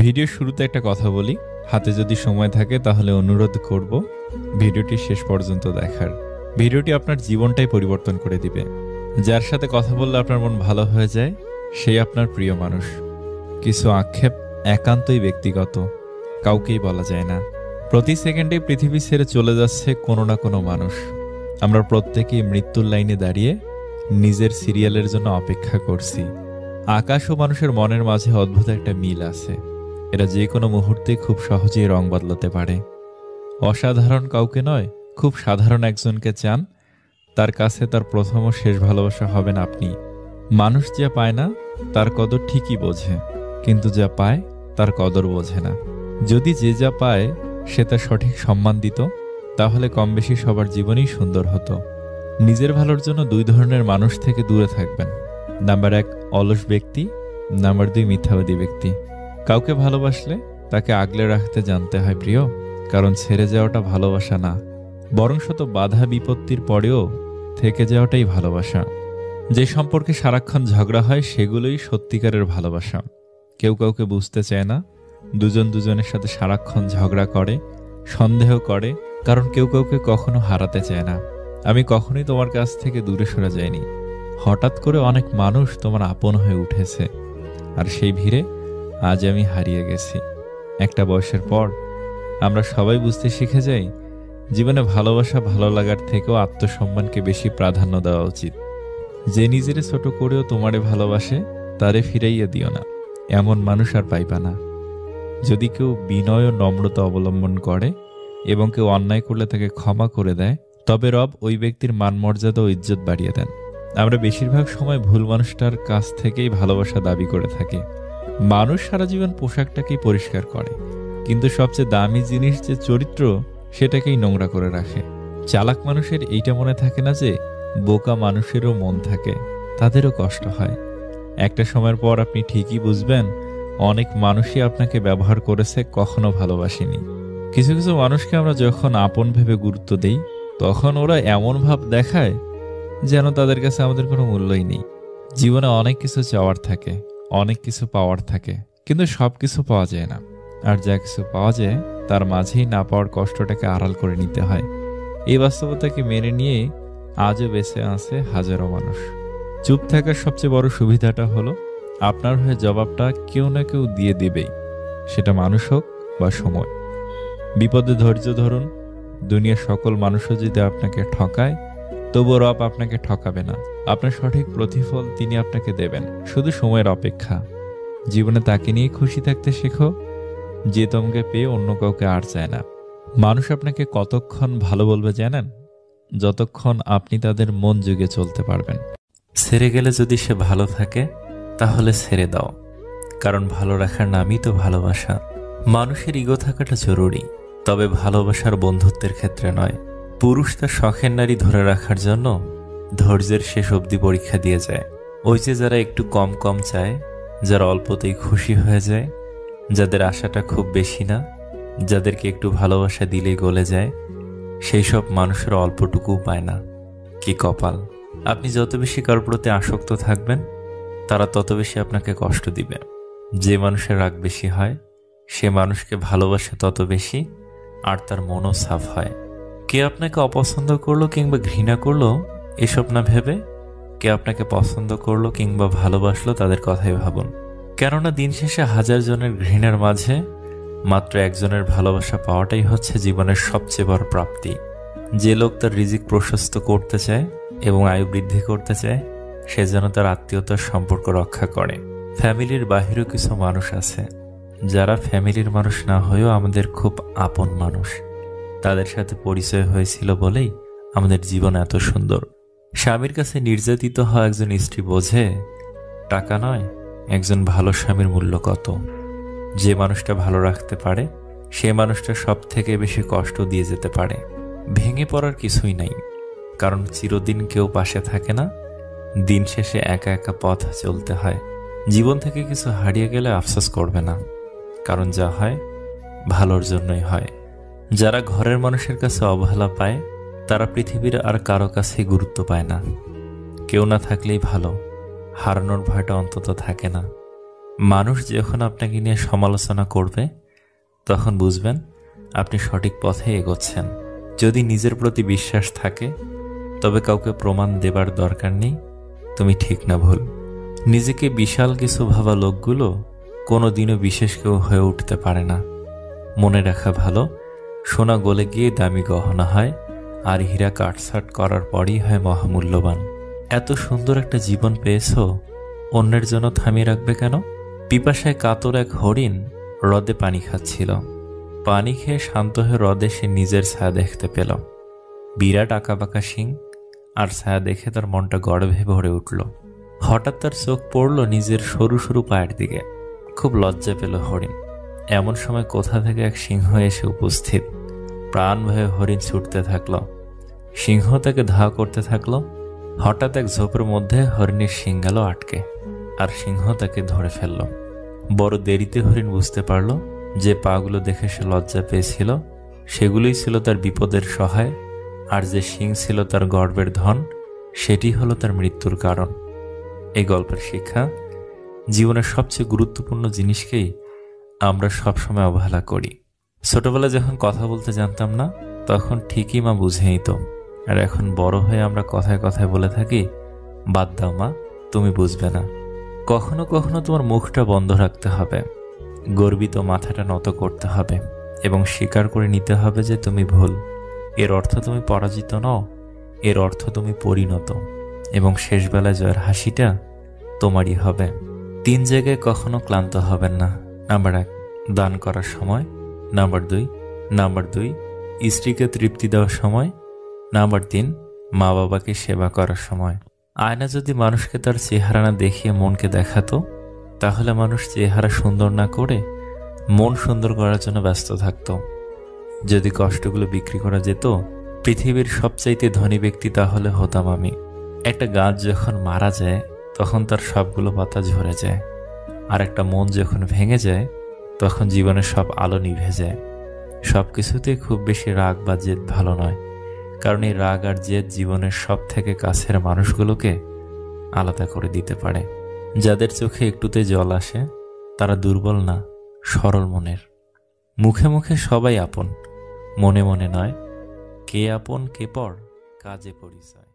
ভিডিওর শুরুতে একটা কথা বলি, হাতে যদি সময় থাকে তাহলে অনুরোধ করব ভিডিওটি শেষ পর্যন্ত দেখার। ভিডিওটি আপনার জীবনটাই পরিবর্তন করে দিবে। যার সাথে কথা বললে আপনার মন ভালো হয়ে যায়, সেই আপনার প্রিয় মানুষ। কিছু আক্ষেপ একান্তই ব্যক্তিগত, কাউকেই বলা যায় না। প্রতি সেকেন্ডে পৃথিবী ছেড়ে চলে যাচ্ছে কোনো না কোনো মানুষ। আমরা প্রত্যেকেই মৃত্যুর লাইনে দাঁড়িয়ে নিজের সিরিয়ালের জন্য অপেক্ষা করছি। আকাশ ও মানুষের মনের মাঝে অদ্ভুত একটা মিল আছে। এরা যে কোনো মুহূর্তে খুব সহজেই রং বদলাতে পারে। অসাধারণ কাউকে নয়, খুব সাধারণ একজনকে চান, তার কাছে তার প্রথম ও শেষ ভালোবাসা হবেন আপনি। মানুষ যা পায় না তার কদর ঠিকই বোঝে, কিন্তু যা পায় তার কদর বোঝে না। যদি যে যা পায় সে তার সঠিক সম্মান দিত, তাহলে কম বেশি সবার জীবনই সুন্দর হতো। নিজের ভালোর জন্য দুই ধরনের মানুষ থেকে দূরে থাকবেন। নাম্বার ১ অলস ব্যক্তি, নাম্বার ২ মিথ্যাবাদী ব্যক্তি। কাউকে ভালোবাসলে তাকে আগলে রাখতে জানতে হয় প্রিয়, কারণ ছেড়ে যাওয়াটা ভালোবাসা না, বরং শত বাধা বিপত্তির পরেও থেকে যাওয়াটাই ভালোবাসা। যে সম্পর্কে সারাক্ষণ ঝগড়া হয় সেগুলোই সত্যিকারের ভালোবাসা। কেউ কাউকে বুঝতে চায় না, দুজন দুজনের সাথে সারাক্ষণ ঝগড়া করে, সন্দেহ করে, কারণ কেউ কাউকে কখনো হারাতে চায় না। আমি কখনোই তোমার কাছ থেকে দূরে সরে যাইনি। হঠাৎ করে অনেক মানুষ তোমার আপন হয়ে উঠেছে, আর সেই ভিড়ে আজ আমি হারিয়ে গেছি। একটা বয়সের পর আমরা সবাই বুঝতে শিখে যাই, জীবনে ভালোবাসা ভালো লাগার থেকেও আত্মসম্মানকে বেশি প্রাধান্য দেওয়া উচিত। যে নিজেরে ছোট করেও তোমারে ভালোবাসে তারে ফিরাইয়া দিও না, এমন মানুষ আর পাইবা না। যদি কেউ বিনয় ও নম্রতা অবলম্বন করে এবং কেউ অন্যায় করলে তাকে ক্ষমা করে দেয়, তবে রব ওই ব্যক্তির মান মর্যাদা ও ইজ্জত বাড়িয়ে দেন। আমরা বেশিরভাগ সময় ভুল মানুষটার কাছ থেকেই ভালোবাসা দাবি করে থাকি। মানুষ সারা জীবন পোশাকটাকেই পরিষ্কার করে, কিন্তু সবচেয়ে দামি জিনিস যে চরিত্র, সেটাকেই নোংরা করে রাখে। চালাক মানুষের এইটা মনে থাকে না যে বোকা মানুষেরও মন থাকে, তাদেরও কষ্ট হয়। একটা সময়ের পর আপনি ঠিকই বুঝবেন, অনেক মানুষই আপনাকে ব্যবহার করেছে, কখনো ভালোবাসেনি। কিছু কিছু মানুষকে আমরা যখন আপন ভেবে গুরুত্ব দেই, তখন ওরা এমন ভাব দেখায় যেন তাদের কাছে আমাদের কোনো মূল্যই নেই। জীবনে অনেক কিছু চাওয়ার থাকে, অনেক কিছু পাওয়ার থাকে, কিন্তু সব কিছু পাওয়া যায় না। আর যা কিছু পাওয়া যায় তার মাঝেই না পাওয়ার কষ্টটাকে আড়াল করে নিতে হয়। এই বাস্তবতাকে মেনে নিয়ে আজও বেঁচে আছে হাজারো মানুষ। চুপ থাকার সবচেয়ে বড় সুবিধাটা হলো আপনার হয়ে জবাবটা কেউ না কেউ দিয়ে দিবেই, সেটা মানুষ হোক বা সময়। বিপদে ধৈর্য ধরুন। দুনিয়ার সকল মানুষও যদি আপনাকে ঠকায়, তবুও রব আপনাকে ঠকাবে না। আপনার সঠিক প্রতিফল তিনি আপনাকে দেবেন, শুধু সময়ের অপেক্ষা। জীবনে তাকে নিয়ে খুশি থাকতে শেখো যে তোমাকে পেয়ে অন্য কাউকে আর চায় না। মানুষ আপনাকে কতক্ষণ ভালো বলবে জানেন? যতক্ষণ আপনি তাদের মন জুগে চলতে পারবেন। ছেড়ে গেলে যদি সে ভালো থাকে তাহলে ছেড়ে দাও, কারণ ভালো রাখার নামই তো ভালোবাসা। মানুষের ইগো থাকাটা জরুরি, তবে ভালোবাসার বন্ধুত্বের ক্ষেত্রে নয়। পুরুষ তার শখের নারী ধরে রাখার জন্য ধৈর্যের শেষ অবধি পরীক্ষা দিয়ে যায়। ওই যে যারা একটু কম কম চায়, যারা অল্পতেই খুশি হয়ে যায়, যাদের আশাটা খুব বেশি না, যাদেরকে একটু ভালোবাসা দিলেই গলে যায়, সেই সব মানুষের অল্পটুকু পায় না। কি কপাল! আপনি যত বেশি কারোর প্রতি আসক্ত থাকবেন, তারা তত বেশি আপনাকে কষ্ট দিবে। যে মানুষের রাগ বেশি হয়, সে মানুষকে ভালোবাসে তত বেশি, আর তার মনও সাফ হয়। কে আপনাকে অপছন্দ করলো কিংবা ঘৃণা করলো এসব না ভেবে, কে আপনাকে পছন্দ করলো কিংবা ভালোবাসলো তাদের কথাই ভাবুন। কেননা দিন শেষে হাজার জনের ঘৃণার মাঝে মাত্র একজনের ভালোবাসা পাওয়াটাই হচ্ছে জীবনের সবচেয়ে বড় প্রাপ্তি। যে লোক তার রিজিক প্রশস্ত করতে চায় এবং আয়ু বৃদ্ধি করতে চায়, সে যেন তার আত্মীয়তার সম্পর্ক রক্ষা করে। ফ্যামিলির বাহিরেও কিছু মানুষ আছে যারা ফ্যামিলির মানুষ না হয়েও আমাদের খুব আপন মানুষ। তাদের সাথে পরিচয় হয়েছিল বলেই আমাদের জীবন এত সুন্দর। স্বামীর কাছে নির্যাতিত হওয়া একজন স্ত্রী বোঝে টাকা নয়, একজন ভালো স্বামীর মূল্য কত। যে মানুষটা ভালো রাখতে পারে, সে মানুষটা সব থেকে বেশি কষ্ট দিয়ে যেতে পারে। ভেঙে পড়ার কিছুই নাই, কারণ চিরদিন কেউ পাশে থাকে না। দিন শেষে একা একা পথ চলতে হয়। জীবন থেকে কিছু হারিয়ে গেলে আফসোস করবে না, কারণ যা হয় ভালোর জন্যই হয়। যারা ঘরের মানুষের কাছে অবহেলা পায়, তারা পৃথিবীর আর কারো কাছেই গুরুত্ব পায় না। কেউ না থাকলেই ভালো, হারানোর ভয়টা অন্তত থাকে না। মানুষ যখন আপনাকে নিয়ে সমালোচনা করবে তখন বুঝবেন আপনি সঠিক পথে এগোচ্ছেন। যদি নিজের প্রতি বিশ্বাস থাকে তবে কাউকে প্রমাণ দেবার দরকার নেই তুমি ঠিক না ভুল। নিজেকে বিশাল কিছু ভাবা লোকগুলো কোনো দিনও বিশেষ কেউ হয়ে উঠতে পারে না। মনে রাখা ভালো, সোনা গলে গিয়ে দামি গহনা হয়, আর হীরা কাটছাট করার পরই হয় মহামূল্যবান। এত সুন্দর একটা জীবন পেয়েছ, অন্যের জন্য থামিয়ে রাখবে কেন? পিপাসায় কাতর এক হরিণ হ্রদে পানি খাচ্ছিল। পানি খেয়ে শান্ত হয়ে হ্রদে সে নিজের ছায়া দেখতে পেল। বিরাট আঁকাবাঁকা শিং, আর ছায়া দেখে তার মনটা গর্বে ভরে উঠল। হঠাৎ তার চোখ পড়ল নিজের সরু সরু পায়ের দিকে। খুব লজ্জা পেল হরিণ। এমন সময় কোথা থেকে এক সিংহ এসে উপস্থিত। প্রাণ ভয়ে হরিণ ছুটতে থাকলো। সিংহ তাকে ধাওয়া করতে থাকলো। হঠাৎ এক ঝোপের মধ্যে হরিণের শিং গেল আটকে, আর সিংহ তাকে ধরে ফেলল। বড় দেরিতে হরিণ বুঝতে পারল যে পাগুলো দেখে সে লজ্জা পেয়েছিল সেগুলোই ছিল তার বিপদের সহায়, আর যে শিং ছিল তার গর্বের ধন সেটি হলো তার মৃত্যুর কারণ। এই গল্পের শিক্ষা, জীবনের সবচেয়ে গুরুত্বপূর্ণ জিনিসকেই আমরা সবসময় অবহেলা করি। ছোটবেলায় যখন কথা বলতে জানতাম না তখন ঠিকই মা বুঝে নিত, আর এখন বড় হয়ে আমরা কথায় কথায় বলে থাকি, বাদ দাও মা, তুমি বুঝবে না। কখনো কখনো তোমার মুখটা বন্ধ রাখতে হবে, গর্বিত মাথাটা নত করতে হবে এবং স্বীকার করে নিতে হবে যে তুমি ভুল। এর অর্থ তুমি পরাজিত নও, এর অর্থ তুমি পরিণত, এবং শেষবেলায় জয়ের হাসিটা তোমারই হবে। 3 জায়গায় কখনো ক্লান্ত হবেন না। নাম্বার 1, দান করার সময়। নাম্বার 2, স্ত্রীকে তৃপ্তি দেওয়ার সময়। নাম্বার 3, মা বাবাকে সেবা করার সময়। আয়না যদি মানুষকে তার চেহারা না দেখিয়ে মনকে দেখাতো, তাহলে মানুষ চেহারা সুন্দর না করে মন সুন্দর করার জন্য ব্যস্ত থাকত। যদি কষ্টগুলো বিক্রি করা যেত, পৃথিবীর সবচাইতে ধনী ব্যক্তি তাহলে হতাম আমি। একটা গাছ যখন মারা যায় তখন তার সবগুলো পাতা ঝরে যায়, আর একটা মন যখন ভেঙে যায় তখন জীবনের সব আলো নিভে যায়। সবকিছুতে খুব বেশি রাগ বা জেদ ভালো নয়, কারণ এই রাগ আর জেদ জীবনের সব থেকে কাছের মানুষগুলোকে আলাদা করে দিতে পারে। যাদের চোখে একটুতে জল আসে তারা দুর্বল না, সরল মনের। মুখে মুখে সবাই আপন, মনে মনে নয়। কে আপন কে পর, কাজে পরিচয়।